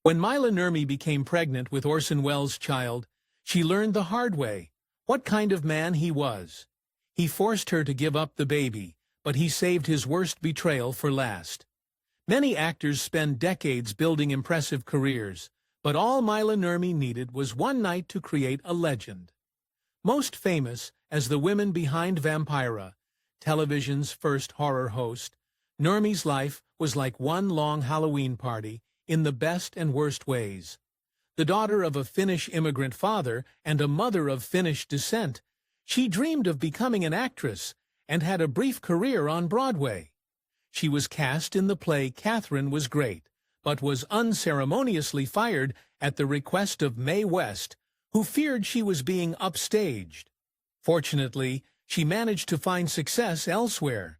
When Maila Nurmi became pregnant with Orson Welles' child, she learned the hard way what kind of man he was. He forced her to give up the baby, but he saved his worst betrayal for last. Many actors spend decades building impressive careers, but all Maila Nurmi needed was one night to create a legend. Most famous as the women behind Vampira, television's first horror host, Nurmi's life was like one long Halloween party, in the best and worst ways. The daughter of a Finnish immigrant father and a mother of Finnish descent, she dreamed of becoming an actress and had a brief career on Broadway. She was cast in the play Catherine Was Great, but was unceremoniously fired at the request of Mae West, who feared she was being upstaged. Fortunately, she managed to find success elsewhere.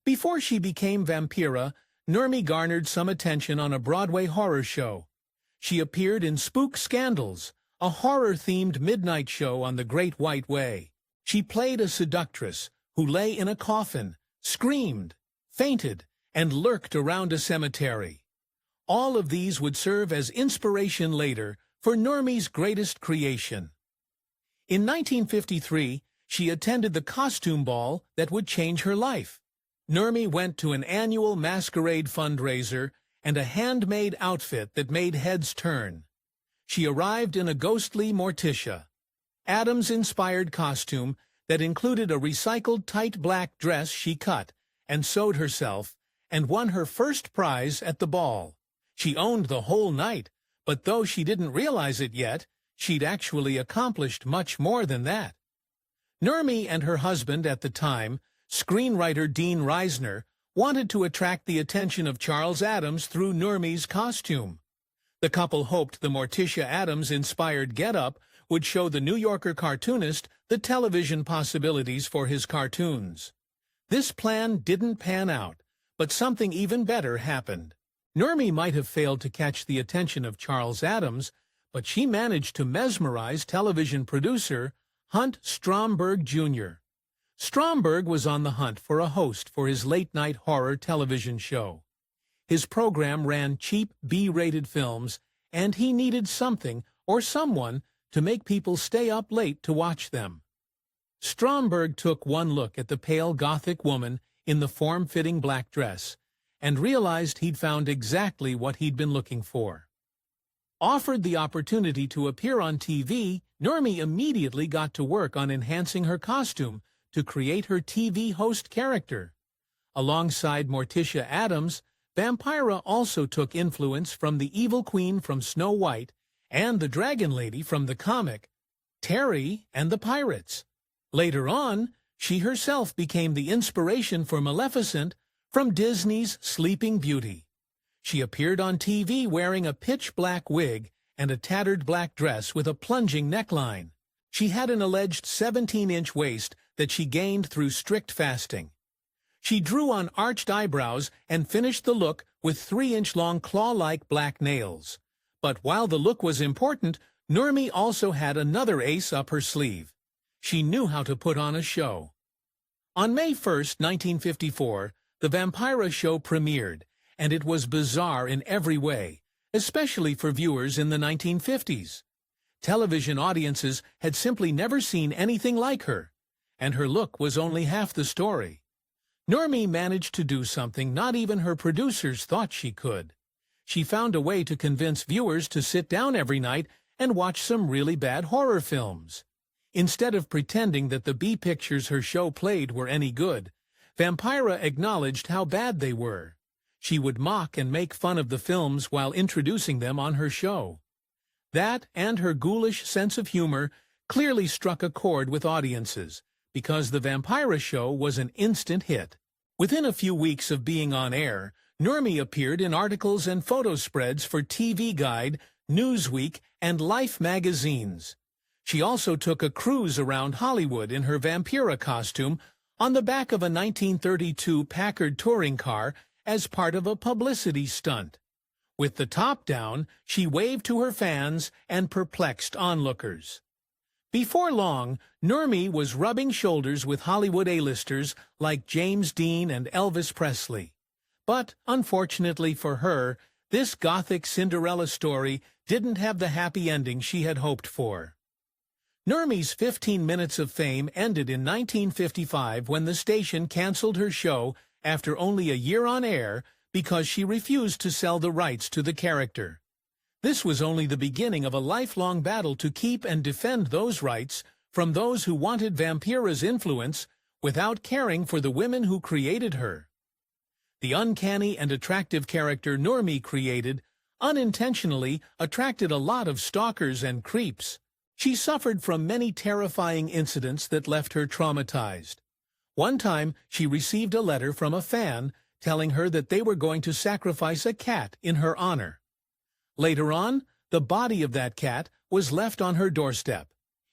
Before she became Vampira, Nurmi garnered some attention on a Broadway horror show. She appeared in Spook Scandalous, a horror-themed midnight show on the Great White Way. She played a seductress who lay in a coffin, screamed, fainted, and lurked around a cemetery. All of these would serve as inspiration later for Nurmi's greatest creation. In 1953, she attended the costume ball that would change her life. Nurmi went to an annual masquerade fundraiser and a handmade outfit that made heads turn. She arrived in a ghostly Morticia, Adams-inspired costume that included a recycled tight black dress she cut and sewed herself, and won her first prize at the ball. She owned the whole night, but though she didn't realize it yet, she'd actually accomplished much more than that. Nurmi and her husband at the time, screenwriter Dean Reisner, wanted to attract the attention of Charles Addams through Nurmi's costume. The couple hoped the Morticia Addams-inspired getup would show the New Yorker cartoonist the television possibilities for his cartoons. This plan didn't pan out, but something even better happened. Nurmi might have failed to catch the attention of Charles Addams, but she managed to mesmerize television producer Hunt Stromberg, Jr. Stromberg was on the hunt for a host for his late-night horror television show. His program ran cheap B-rated films, and he needed something or someone to make people stay up late to watch them. Stromberg took one look at the pale Gothic woman in the form-fitting black dress and realized he'd found exactly what he'd been looking for. Offered the opportunity to appear on TV, Nurmi immediately got to work on enhancing her costume to create her TV host character. Alongside Morticia Addams, Vampira also took influence from the evil queen from Snow White and the dragon lady from the comic Terry and the Pirates. Later on, she herself became the inspiration for Maleficent from Disney's Sleeping Beauty. She appeared on TV wearing a pitch-black wig and a tattered black dress with a plunging neckline. She had an alleged 17-inch waist that she gained through strict fasting. She drew on arched eyebrows and finished the look with 3-inch-long claw-like black nails. But while the look was important, Nurmi also had another ace up her sleeve. She knew how to put on a show. On May 1, 1954, the Vampira show premiered, and it was bizarre in every way, especially for viewers in the 1950s. Television audiences had simply never seen anything like her, and her look was only half the story. Nurmi managed to do something not even her producers thought she could. She found a way to convince viewers to sit down every night and watch some really bad horror films. Instead of pretending that the B-pictures her show played were any good, Vampira acknowledged how bad they were. She would mock and make fun of the films while introducing them on her show. That and her ghoulish sense of humor clearly struck a chord with audiences, because the Vampira show was an instant hit. Within a few weeks of being on air, Nurmi appeared in articles and photo spreads for TV Guide, Newsweek, and Life magazines. She also took a cruise around Hollywood in her Vampira costume on the back of a 1932 Packard touring car as part of a publicity stunt. With the top down, she waved to her fans and perplexed onlookers. Before long, Nurmi was rubbing shoulders with Hollywood A-listers like James Dean and Elvis Presley. But, unfortunately for her, This gothic Cinderella story didn't have the happy ending she had hoped for. Nurmi's 15 minutes of fame ended in 1955 when the station canceled her show after only a year on air because she refused to sell the rights to the character. This was only the beginning of a lifelong battle to keep and defend those rights from those who wanted Vampira's influence without caring for the women who created her. The uncanny and attractive character Nurmi created unintentionally attracted a lot of stalkers and creeps. She suffered from many terrifying incidents that left her traumatized. One time, she received a letter from a fan telling her that they were going to sacrifice a cat in her honor. Later on, the body of that cat was left on her doorstep.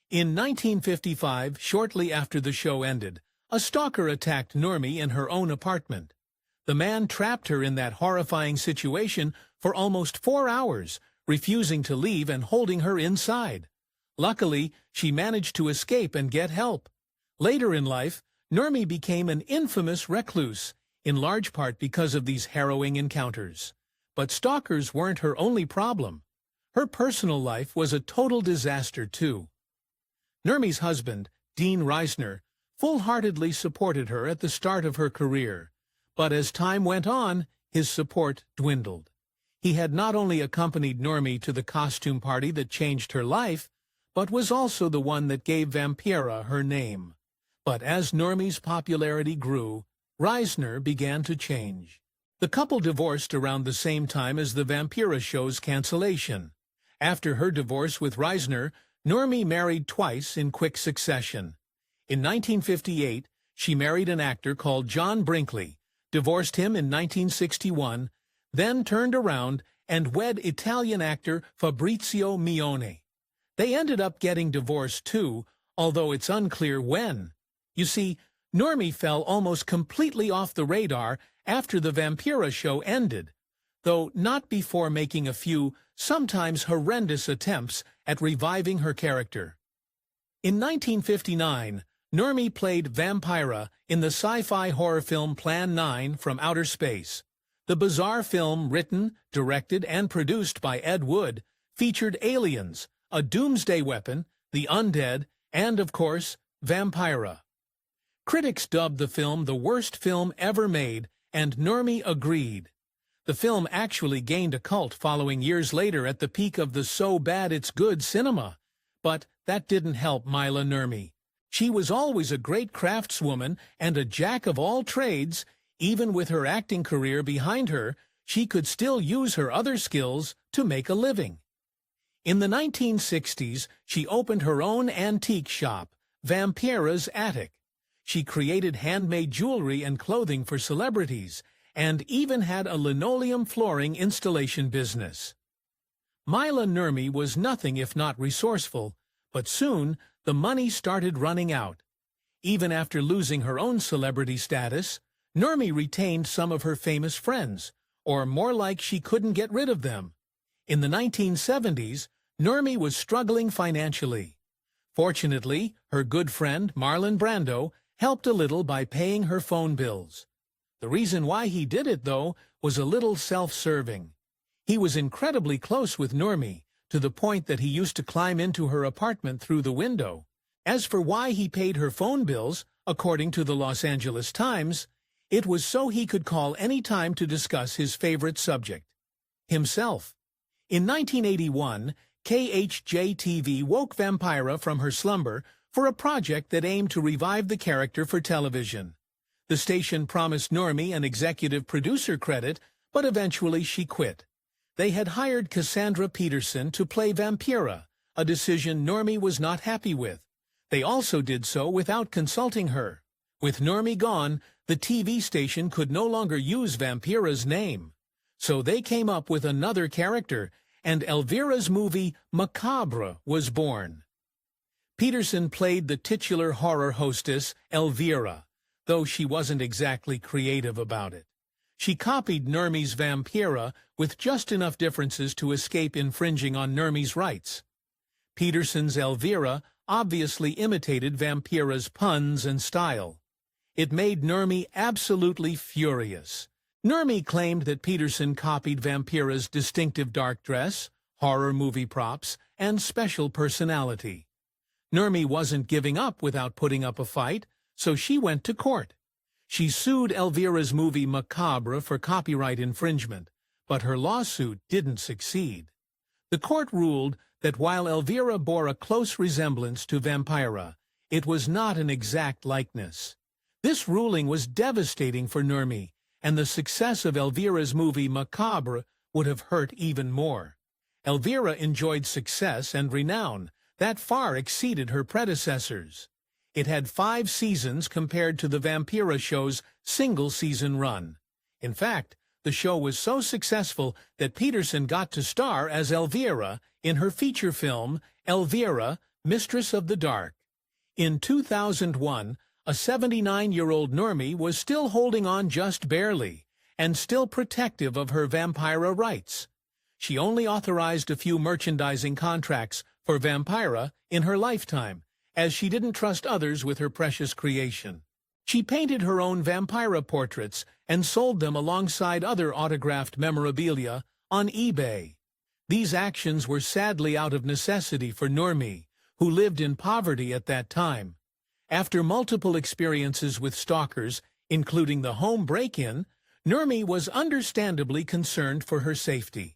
In 1955, shortly after the show ended, a stalker attacked Nurmi in her own apartment. The man trapped her in that horrifying situation for almost 4 hours, refusing to leave and holding her inside. Luckily, she managed to escape and get help. Later in life, Nurmi became an infamous recluse, in large part because of these harrowing encounters. But stalkers weren't her only problem. Her personal life was a total disaster, too. Nurmi's husband, Dean Reisner, full-heartedly supported her at the start of her career. But as time went on, his support dwindled. He had not only accompanied Nurmi to the costume party that changed her life, but was also the one that gave Vampira her name. But as Nurmi's popularity grew, Reisner began to change. The couple divorced around the same time as the Vampira show's cancellation. After her divorce with Reisner, Nurmi married twice in quick succession. In 1958, she married an actor called John Brinkley, divorced him in 1961, then turned around and wed Italian actor Fabrizio Mione. They ended up getting divorced too, although it's unclear when. You see, Nurmi fell almost completely off the radar after the Vampira show ended, though not before making a few, sometimes horrendous attempts at reviving her character. In 1959, Nurmi played Vampira in the sci-fi horror film Plan 9 from Outer Space. The bizarre film, written, directed, and produced by Ed Wood, featured aliens, a doomsday weapon, the undead, and, of course, Vampira. Critics dubbed the film the worst film ever made, and Nurmi agreed. The film actually gained a cult following years later at the peak of the so-bad-it's-good cinema. But that didn't help Maila Nurmi. She was always a great craftswoman and a jack of all trades. Even with her acting career behind her, she could still use her other skills to make a living. In the 1960s, she opened her own antique shop, Vampira's Attic. She created handmade jewelry and clothing for celebrities, and even had a linoleum flooring installation business. Maila Nurmi was nothing if not resourceful, but soon the money started running out. Even after losing her own celebrity status, Nurmi retained some of her famous friends, or more like she couldn't get rid of them. In the 1970s, Nurmi was struggling financially. Fortunately, her good friend Marlon Brando helped a little by paying her phone bills. The reason why he did it, though, was a little self-serving. He was incredibly close with Nurmi, to the point that he used to climb into her apartment through the window. As for why he paid her phone bills, according to the Los Angeles Times, it was so he could call any time to discuss his favorite subject, himself. In 1981, KHJ-TV woke Vampira from her slumber for a project that aimed to revive the character for television. The station promised Nurmi an executive producer credit, but eventually she quit. They had hired Cassandra Peterson to play Vampira, a decision Nurmi was not happy with. They also did so without consulting her. With Nurmi gone, the TV station could no longer use Vampira's name. So they came up with another character, and Elvira's movie Macabre was born. Peterson played the titular horror hostess, Elvira, though she wasn't exactly creative about it. She copied Nurmi's Vampira with just enough differences to escape infringing on Nurmi's rights. Peterson's Elvira obviously imitated Vampira's puns and style. It made Nurmi absolutely furious. Nurmi claimed that Peterson copied Vampira's distinctive dark dress, horror movie props, and special personality. Nurmi wasn't giving up without putting up a fight, so she went to court. She sued Elvira's movie Macabre for copyright infringement, but her lawsuit didn't succeed. The court ruled that while Elvira bore a close resemblance to Vampira, it was not an exact likeness. This ruling was devastating for Nurmi, and the success of Elvira's movie Macabre would have hurt even more. Elvira enjoyed success and renown that far exceeded her predecessors. It had 5 seasons compared to the Vampira show's single-season run. In fact, the show was so successful that Peterson got to star as Elvira in her feature film, Elvira, Mistress of the Dark. In 2001, a 79-year-old Nurmi was still holding on just barely, and still protective of her Vampira rights. She only authorized a few merchandising contracts for Vampira in her lifetime, as she didn't trust others with her precious creation. She painted her own Vampira portraits and sold them alongside other autographed memorabilia on eBay. These actions were sadly out of necessity for Nurmi, who lived in poverty at that time. After multiple experiences with stalkers, including the home break-in, Nurmi was understandably concerned for her safety.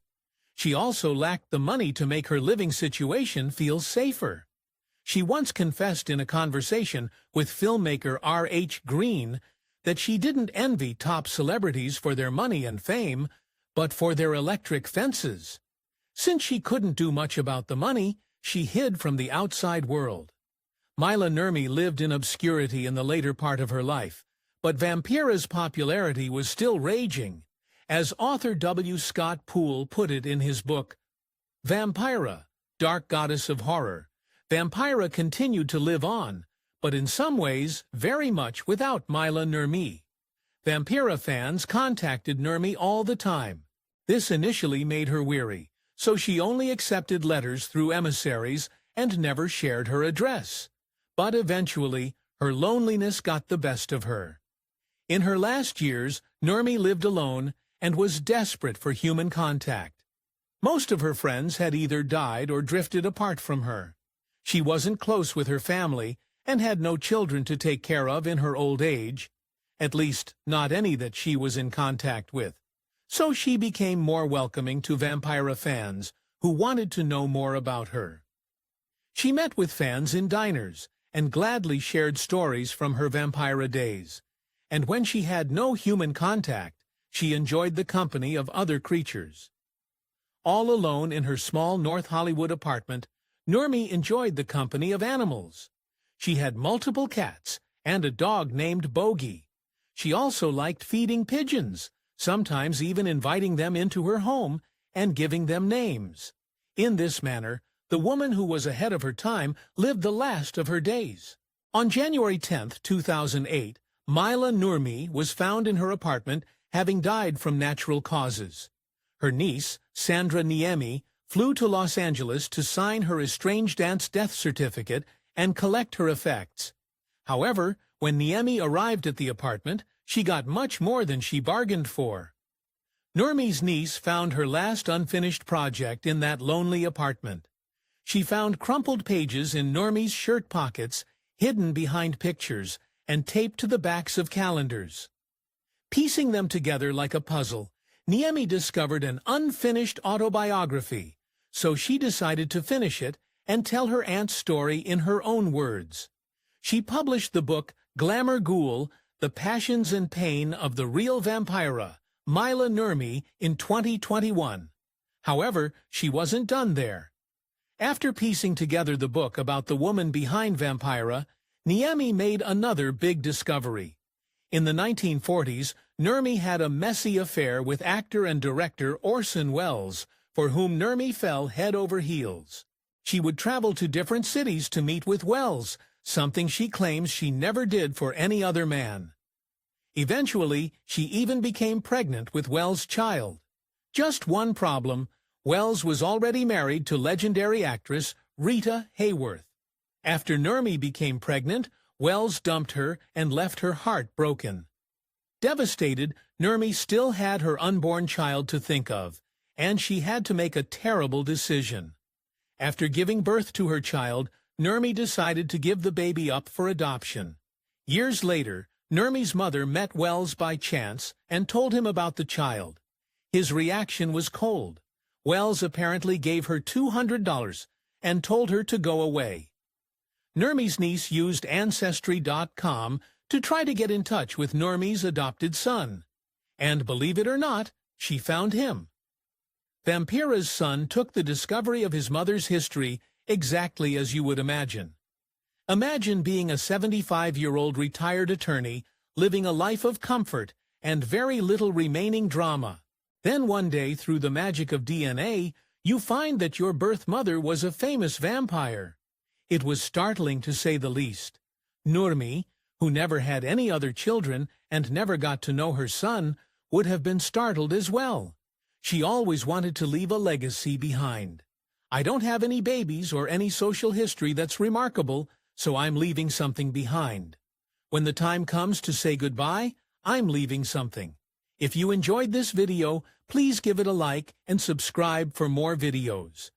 She also lacked the money to make her living situation feel safer. She once confessed in a conversation with filmmaker R.H. Green that she didn't envy top celebrities for their money and fame, but for their electric fences. Since she couldn't do much about the money, she hid from the outside world. Maila Nurmi lived in obscurity in the later part of her life, but Vampira's popularity was still raging. As author W. Scott Poole put it in his book, Vampira, Dark Goddess of Horror, Vampira continued to live on, but in some ways very much without Maila Nurmi. Vampira fans contacted Nurmi all the time. This initially made her weary, so she only accepted letters through emissaries and never shared her address. But eventually, her loneliness got the best of her. In her last years, Nurmi lived alone and was desperate for human contact. Most of her friends had either died or drifted apart from her. She wasn't close with her family and had no children to take care of in her old age, at least not any that she was in contact with. So she became more welcoming to Vampira fans who wanted to know more about her. She met with fans in diners and gladly shared stories from her Vampira days. And when she had no human contact, she enjoyed the company of other creatures. All alone in her small North Hollywood apartment, Nurmi enjoyed the company of animals. She had multiple cats and a dog named Bogey. She also liked feeding pigeons, sometimes even inviting them into her home and giving them names. In this manner, the woman who was ahead of her time lived the last of her days. On January 10, 2008, Maila Nurmi was found in her apartment having died from natural causes. Her niece, Sandra Niemi, flew to Los Angeles to sign her estranged aunt's death certificate and collect her effects. However, when Niemi arrived at the apartment, she got much more than she bargained for. Nurmi's niece found her last unfinished project in that lonely apartment. She found crumpled pages in Nurmi's shirt pockets, hidden behind pictures, and taped to the backs of calendars. Piecing them together like a puzzle, Niemi discovered an unfinished autobiography, so she decided to finish it and tell her aunt's story in her own words. She published the book Glamour, The Passions and Pain of the Real Vampira, Maila Nurmi, in 2021. However, she wasn't done there. After piecing together the book about the woman behind Vampira, Niemi made another big discovery. In the 1940s, Nurmi had a messy affair with actor and director Orson Welles, for whom Nurmi fell head over heels. She would travel to different cities to meet with Welles, something she claims she never did for any other man. Eventually, she even became pregnant with Welles' child. Just one problem: Welles was already married to legendary actress Rita Hayworth. After Nurmi became pregnant, Welles dumped her and left her heart broken. Devastated, Nurmi still had her unborn child to think of, and she had to make a terrible decision. After giving birth to her child, Nurmi decided to give the baby up for adoption. Years later, Nurmi's mother met Welles by chance and told him about the child. His reaction was cold. Welles apparently gave her $200 and told her to go away. Nurmi's niece used Ancestry.com to try to get in touch with Nurmi's adopted son. And believe it or not, she found him. Vampira's son took the discovery of his mother's history exactly as you would imagine. Imagine being a 75-year-old retired attorney living a life of comfort and very little remaining drama. Then one day, through the magic of DNA, you find that your birth mother was a famous vampire. It was startling to say the least. Nurmi, who never had any other children and never got to know her son, would have been startled as well. She always wanted to leave a legacy behind. I don't have any babies or any social history that's remarkable, so I'm leaving something behind. When the time comes to say goodbye, I'm leaving something. If you enjoyed this video, please give it a like and subscribe for more videos.